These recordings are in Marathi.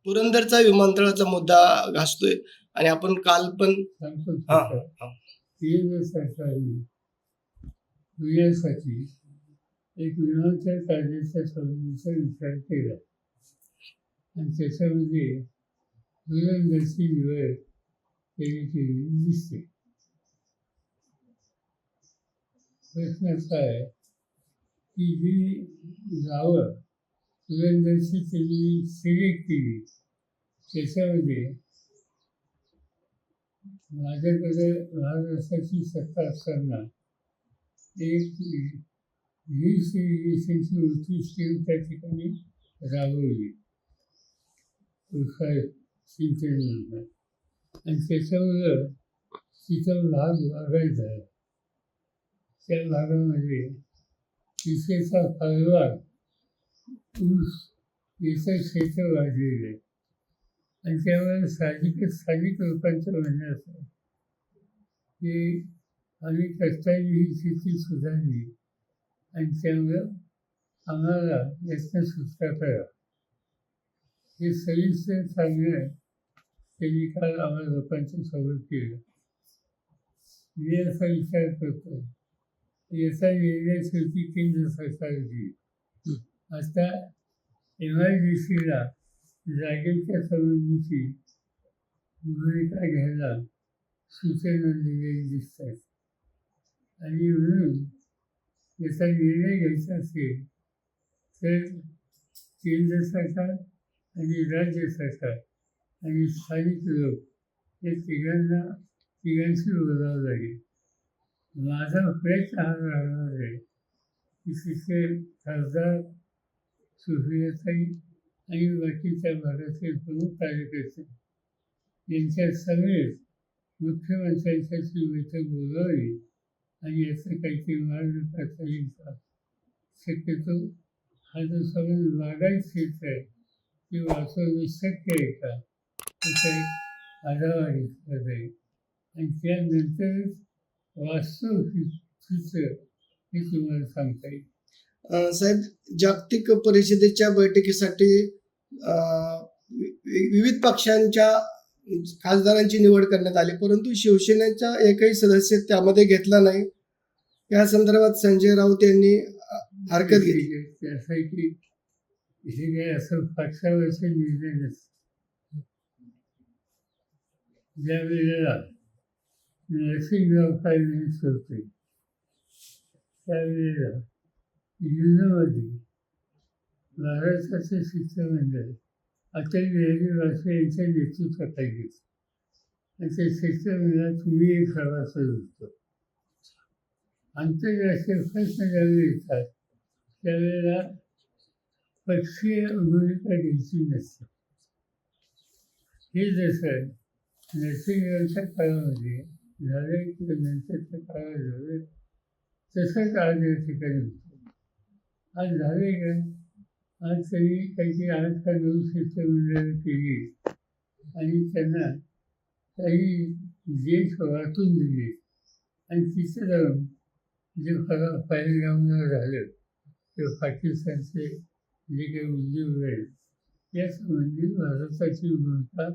पुरंदरचा विमानतळाचा मुद्दा घासतोय आणि आपण काल पण केंद्र सरकारने पुण्यासाठी एक विमानतळ काढण्याच्या संबंधीचा विचार केला आणि त्याच्यामध्ये पुरंदरची निवड केली दिसते. प्रश्न असा आहे की जी गावं पुरंदरची त्यांनी सिलेक्ट केली त्याच्यामध्ये माझ्याकडे महाराष्ट्राची सत्ता असताना एक वीज इरिगेशनची मोठी स्कीम त्या ठिकाणी राबवली सिंचन योजना आणि त्याच्यामुळं तिथं भाग बागायत झाला. त्या भागामध्ये विशेषतः फळबाग ऊस याचं क्षेत्र वाढलेलं आहे आणि त्यामुळे स्थानिक लोकांचं म्हणणं असं की आम्ही कष्टाने ही शेती सुधारली आणि त्यामुळं आम्हाला यातनं सुटका करा. हे सविस्तर सांगणं त्यांनी काल आम्हाला लोकांच्या समोर केलं. मी असा विचार करतो याचा निर्णय शेवटी केंद्र सरकार घेईल. आता MIDCला जागेच्या संबंधीची भूमिका घ्यायला सूचना दिलेली दिसतात आणि म्हणून याचा निर्णय घ्यायचा असेल तर केंद्र सरकार आणि राज्य सरकार आणि स्थानिक लोक हे तिघांशी बोलावं लागेल. माझा प्रयत्न हा राहणार आहे की तिथे खासदार सुप्रियाताई आणि बाकीच्या भागाचे प्रमुख कार्यकर्ते यांच्या समेत मुख्यमंत्र्यांची बैठक बोलावी आणि याचं काहीतरी मार्ग काढता येईल का. शक्यतो हा जो संबंध बागायत क्षेत्र आहे ते वाचवणं शक्य आहे का त्याचा एक आढावा घेतला जाईल आणि त्यानंतरच वास्तव चित्र हे तुम्हाला सांगता येईल. साहेब, जागतिक परिषदेच्या बैठकीसाठी विविध पक्षांच्या खासदारांची निवड करण्यात आली, परंतु शिवसेनेचा एकही सदस्य त्यामध्ये घेतला नाही. या संदर्भात संजय राऊत यांनी हरकत घेतली. असं आहे की हे काय असं पक्षावरचे निर्णय नसतात. ज्या वेळेला नरसिंहराव फायनान्स होते त्यावेळेला युनामध्ये महाराष्ट्राचं शिष्टमंडळ अटल बिहारी वाजपेयी यांच्या नेतृत्वाखाली आणि त्या शिष्टमंडळात मी एक सभासद होतो. आंतरराष्ट्रीय प्रश्न ज्यावेळी येतात त्यावेळेला पक्षीय भूमिका घ्यायची नसते. हे जसं नरसिंहरावच्या काळामध्ये झालं किंवा नंतरच्या काळात झालं तसंच आज या ठिकाणी होतं. आज झाले का आज तरी काहीतरी 8 का 9 शिष्टमंडळं केली आणि त्यांना काही देश वाटून दिले आणि तिथं जाऊन जे पहिलगामला झालं किंवा पाकिस्तानचे जे काही उद्योग आहेत यासंबंधी भारताची भूमिका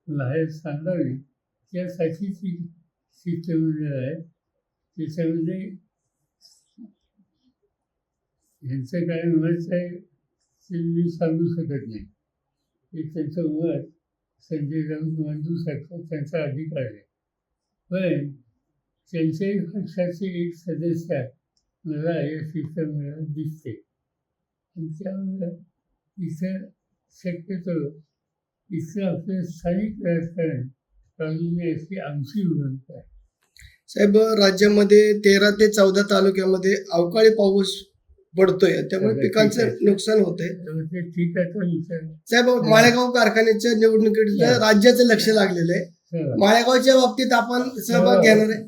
बाहेर सांगावी त्यासाठी ती शिष्टमंडळ आहे. त्याच्यामध्ये ह्यांचं काय मत आहे ते मी सांगू शकत नाही. ते त्यांचं मत संजय राऊत मांडू शकतात, त्यांचा अधिकार आहे. पण त्यांच्याही पक्षाचे एक सदस्य मला या शिष्टमंडळात दिसते आणि त्यामुळं इथं शक्यतो इथं आपलं स्थानिक राजकारण चालू अशी आमची भूमिका आहे. साहेब, राज्यामध्ये 13 ते 14 तालुक्यामध्ये अवकाळी पाऊस पडतोय, त्यामुळे पिकांचं नुकसान होतंय. ठीक आहे. साहेब, माळेगाव कारखान्याच्या निवडणुकीत राज्याचं लक्ष लागलेलं आहे. माळेगावच्या बाबतीत आपण सहभाग घेणार आहे.